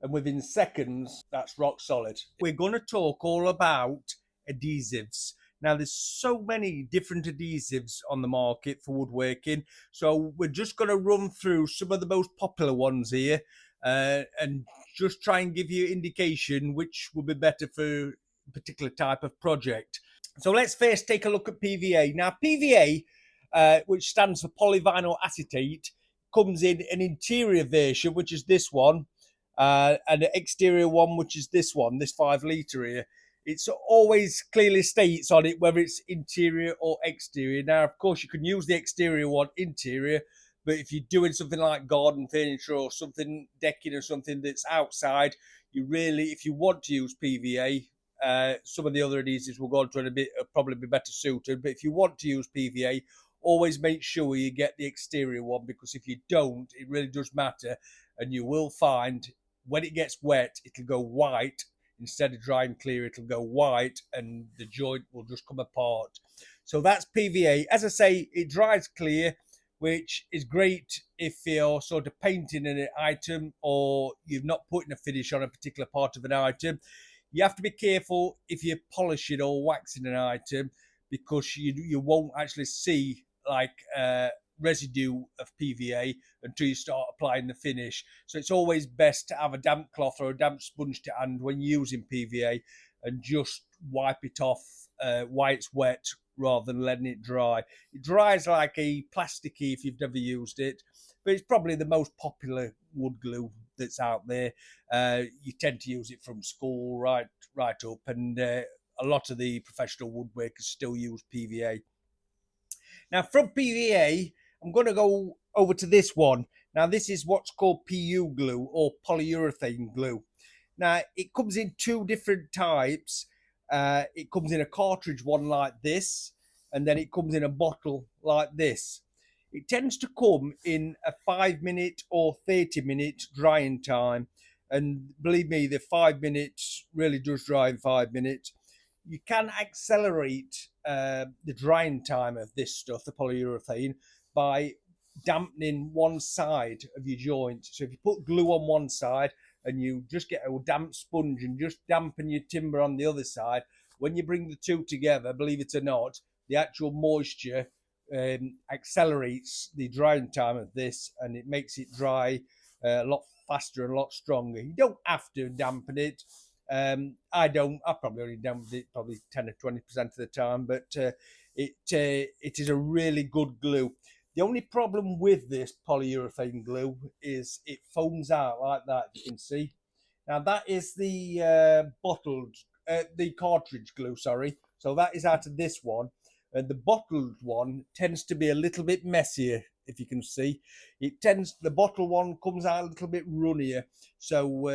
and within seconds, that's rock solid. We're going to talk all about adhesives. Now, there's so many different adhesives on the market for woodworking, so we're just going to run through some of the most popular ones here and just try and give you indication which will be better for a particular type of project. So let's first take a look at PVA. Now, PVA, which stands for polyvinyl acetate, comes in an interior version, which is this one, and an exterior one, which is this one, this 5 litre here. It's always clearly states on it whether it's interior or exterior. Now, of course, you can use the exterior one interior, but if you're doing something like garden furniture or something, decking or something that's outside, you really, if you want to use PVA, some of the other adhesives we'll go on to in a bit probably be better suited. But if you want to use PVA, always make sure you get the exterior one, because if you don't, it really does matter. And you will find when it gets wet, it'll go white. Instead of dry and clear, it'll go white and the joint will just come apart. So that's PVA. As I say, it dries clear, which is great if you're sort of painting an item or you've not putting a finish on a particular part of an item. You have to be careful if you're polishing or waxing an item, because you won't actually see like residue of PVA until you start applying the finish. So it's always best to have a damp cloth or a damp sponge to hand when using PVA and just wipe it off while it's wet rather than letting it dry. It dries like a plasticky if you've never used it, but it's probably the most popular wood glue that's out there. You tend to use it from school right up, and a lot of the professional woodworkers still use PVA. Now, from PVA, I'm going to go over to this one. Now, this is what's called PU glue or polyurethane glue. Now, it comes in 2 different types. It comes in a cartridge one like this, and then it comes in a bottle like this. It tends to come in a 5-minute or 30-minute drying time. And believe me, the 5 minutes really does dry in 5 minutes. You can accelerate the drying time of this stuff, the polyurethane, by dampening one side of your joint. So if you put glue on one side and you just get a damp sponge and just dampen your timber on the other side, when you bring the 2 together, believe it or not, the actual moisture accelerates the drying time of this, and it makes it dry a lot faster and a lot stronger. You don't have to dampen it. I probably only dampened it probably 10 or 20% of the time, but it is a really good glue. The only problem with this polyurethane glue is it foams out like that, you can see. Now that is the the cartridge glue, sorry. So that is out of this one. And the bottled one tends to be a little bit messier, if you can see. The bottled one comes out a little bit runnier, so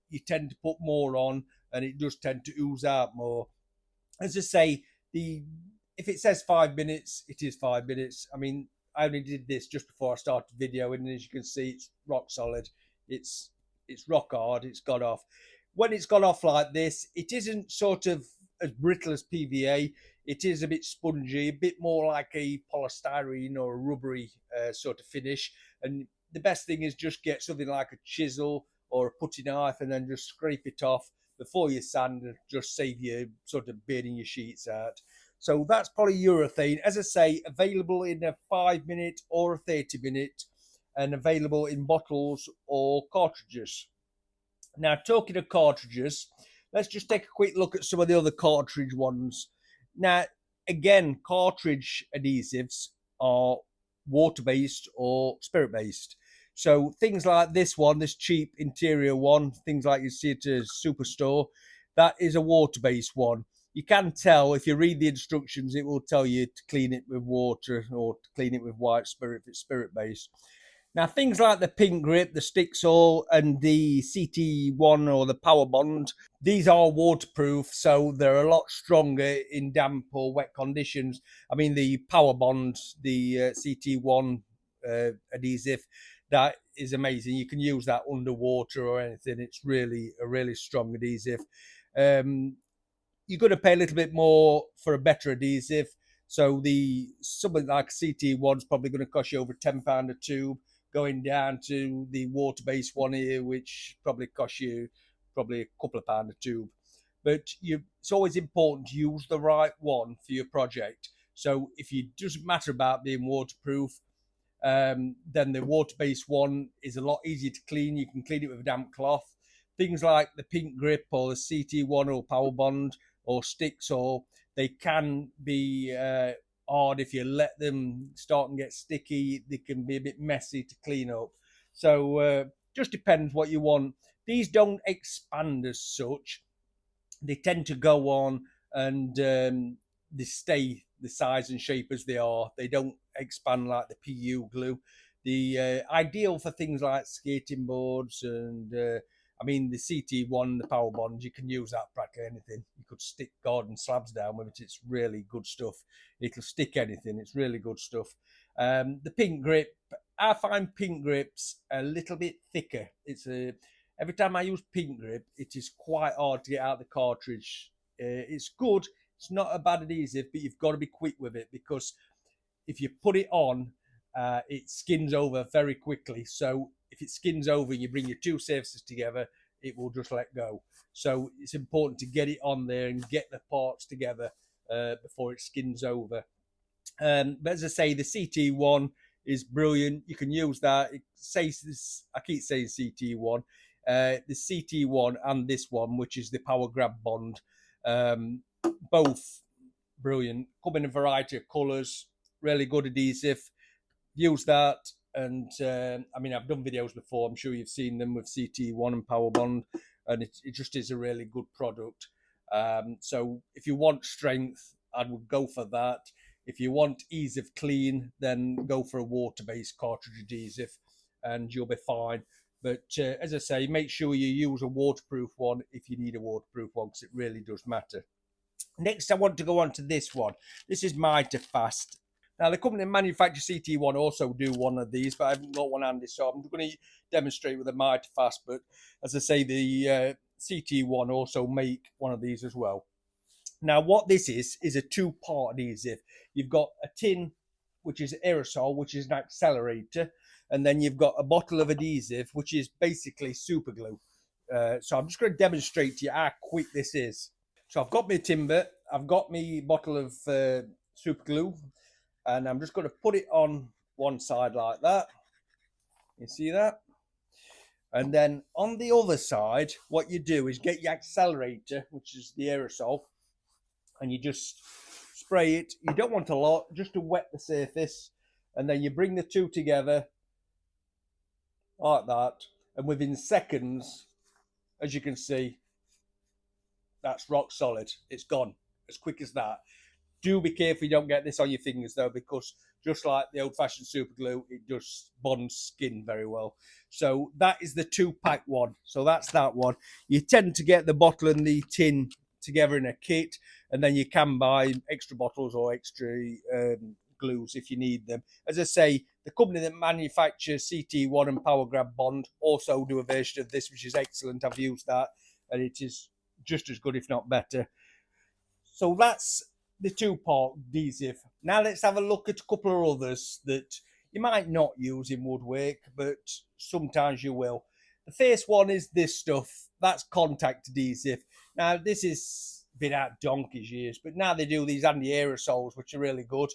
you tend to put more on, and it does tend to ooze out more. As I say, if it says 5 minutes, it is 5 minutes. I mean, I only did this just before I started videoing, and as you can see, it's rock solid. It's rock hard. It's got off. When it's got off like this, it isn't sort of as brittle as PVA. It is a bit spongy, a bit more like a polystyrene or a rubbery sort of finish. And the best thing is just get something like a chisel or a putty knife and then just scrape it off before you sand, and just save you sort of burning your sheets out. So that's polyurethane. As I say, available in a 5-minute or a 30-minute, and available in bottles or cartridges. Now, talking of cartridges, let's just take a quick look at some of the other cartridge ones. Now, again, cartridge adhesives are water-based or spirit-based. So things like this one, this cheap interior one, things like you see at a superstore, that is a water-based one. You can tell, if you read the instructions, it will tell you to clean it with water or to clean it with white spirit if it's spirit-based. Now, things like the pink grip, the Stixall, and the CT1 or the Powerbond, these are waterproof, so they're a lot stronger in damp or wet conditions. I mean, the Powerbond, the CT1 adhesive, that is amazing. You can use that underwater or anything. It's really a really strong adhesive. You're going to pay a little bit more for a better adhesive. So something like CT1 is probably going to cost you over £10 a tube. going down to the water-based one here, which probably costs you probably a couple of pound a tube. But it's always important to use the right one for your project. So if it doesn't matter about being waterproof, then the water-based one is a lot easier to clean. You can clean it with a damp cloth. Things like the Pink Grip or the CT1 or Powerbond or Stixall, they can be hard if you let them start and get sticky. They can be a bit messy to clean up. So just depends what you want. These don't expand as such. They tend to go on and they stay the size and shape as they are. They don't expand like the PU glue. The ideal for things like skating boards and I mean the CT1, the Powerbond, you can use that practically anything. You could stick garden slabs down with it. It's really good stuff. It'll stick anything. It's really good stuff. The Pink Grip, I find Pink Grips a little bit thicker. Every time I use Pink Grip, it is quite hard to get out the cartridge. It's good. It's not a bad adhesive, but you've got to be quick with it because if you put it on, it skins over very quickly. So if it skins over and you bring your two surfaces together, it will just let go. So it's important to get it on there and get the parts together before it skins over. But as I say, the CT1 is brilliant. You can use that. It says this, I keep saying CT1. The CT1 and this one, which is the Power Grab Bond, both brilliant. Come in a variety of colours. Really good adhesive. Use that. And I mean, I've done videos before. I'm sure you've seen them with CT1 and Powerbond, and it just is a really good product. So if you want strength, I would go for that. If you want ease of clean, then go for a water-based cartridge adhesive, and you'll be fine. But as I say, make sure you use a waterproof one if you need a waterproof one, because it really does matter. Next, I want to go on to this one. This is Mitre-Fast. Now, the company that manufactures CT1 also do one of these, but I haven't got one handy, so I'm going to demonstrate with the Mitre-Fast. But as I say, the CT1 also make one of these as well. Now, what this is a two-part adhesive. You've got a tin, which is aerosol, which is an accelerator, and then you've got a bottle of adhesive, which is basically super glue. So I'm just going to demonstrate to you how quick this is. So I've got my timber, I've got my bottle of super glue, and I'm just going to put it on one side like that. You see that? And then on the other side, what you do is get your accelerator, which is the aerosol, and you just spray it. You don't want a lot, just to wet the surface. And then you bring the two together like that. And within seconds, as you can see, that's rock solid. It's gone as quick as that. Do be careful you don't get this on your fingers though, because just like the old-fashioned super glue, it just bonds skin very well. So that is the 2-pack one. So that's that one. You tend to get the bottle and the tin together in a kit, and then you can buy extra bottles or extra glues if you need them. As I say, the company that manufactures CT1 and Power Grab Bond also do a version of this, which is excellent. I've used that, and it is just as good, if not better. So that's the 2-part adhesive. Now let's have a look at a couple of others that you might not use in woodwork, but sometimes you will. The first one is this stuff. That's contact adhesive. Now this has been out donkey's years, but now they do these anti-aerosols, which are really good.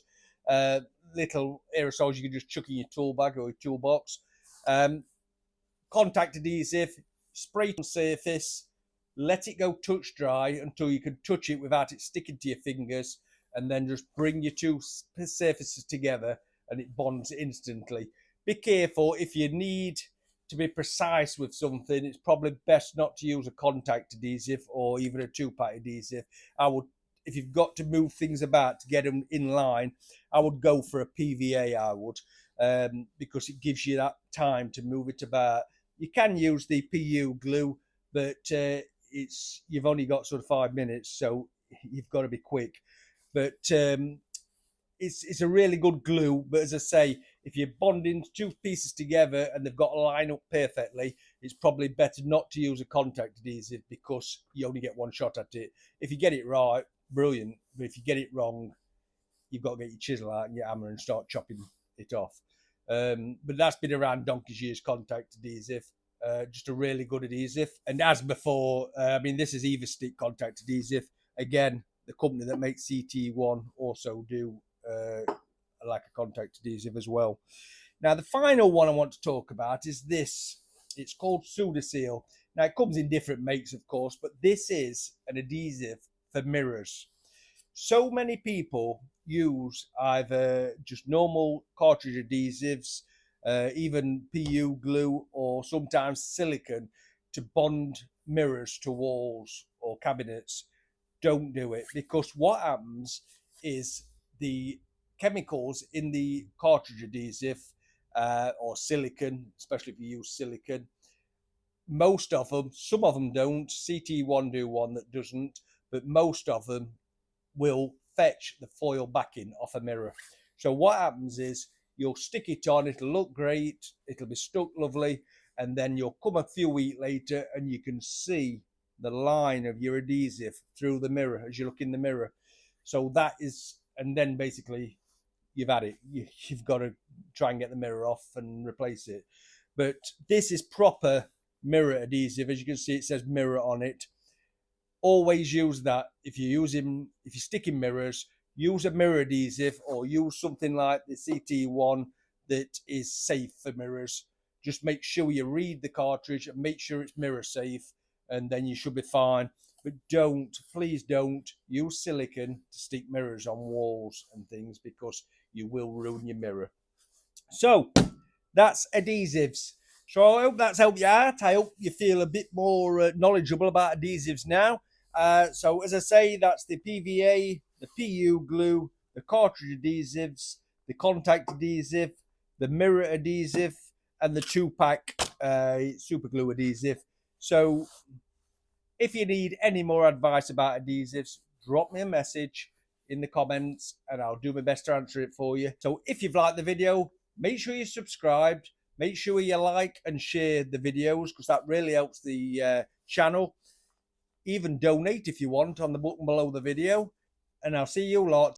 Little aerosols you can just chuck in your tool bag or your toolbox. Contact adhesive, spray it on surface, let it go touch dry until you can touch it without it sticking to your fingers, and then just bring your two surfaces together and it bonds instantly. Be careful, if you need to be precise with something, it's probably best not to use a contact adhesive or even a 2-pack adhesive. If you've got to move things about to get them in line, I would go for a PVA, because it gives you that time to move it about. You can use the PU glue, but you've only got sort of 5 minutes, so you've got to be quick. But it's a really good glue. But as I say, if you're bonding two pieces together and they've got to line up perfectly, it's probably better not to use a contact adhesive because you only get one shot at it. If you get it right, brilliant. But if you get it wrong, you've got to get your chisel out and your hammer and start chopping it off. But that's been around donkey's years, contact adhesive. Just a really good adhesive. And as before, I mean, this is Everstick contact adhesive. Again, the company that makes CT1 also do like a contact adhesive as well. Now, the final one I want to talk about is this. It's called Stixall. Now, it comes in different makes, of course, but this is an adhesive for mirrors. So many people use either just normal cartridge adhesives, even PU glue, or sometimes silicone to bond mirrors to walls or cabinets. Don't do it, because what happens is the chemicals in the cartridge adhesive or silicone, especially if you use silicone, most of them, some of them don't. CT1 do one that doesn't, but most of them will fetch the foil backing off a mirror. So what happens is you'll stick it on, it'll look great, it'll be stuck lovely, and then you'll come a few weeks later and you can see the line of your adhesive through the mirror as you look in the mirror. So that is, and then basically you've had it. You've got to try and get the mirror off and replace it. But this is proper mirror adhesive. As you can see, it says mirror on it. Always use that. If you're sticking mirrors, use a mirror adhesive or use something like the CT1 that is safe for mirrors. Just make sure you read the cartridge and make sure it's mirror safe, and then you should be fine. But please don't use silicone to stick mirrors on walls and things, because you will ruin your mirror. So that's adhesives. So I hope that's helped you out. I hope you feel a bit more knowledgeable about adhesives now. So as I say, that's the PVA, the PU glue, the cartridge adhesives, the contact adhesive, the mirror adhesive, and the 2-pack super glue adhesive. So if you need any more advice about adhesives, drop me a message in the comments and I'll do my best to answer it for you. So if you've liked the video, make sure you're subscribed. Make sure you like and share the videos, because that really helps the channel. Even donate if you want on the button below the video. And I'll see you lot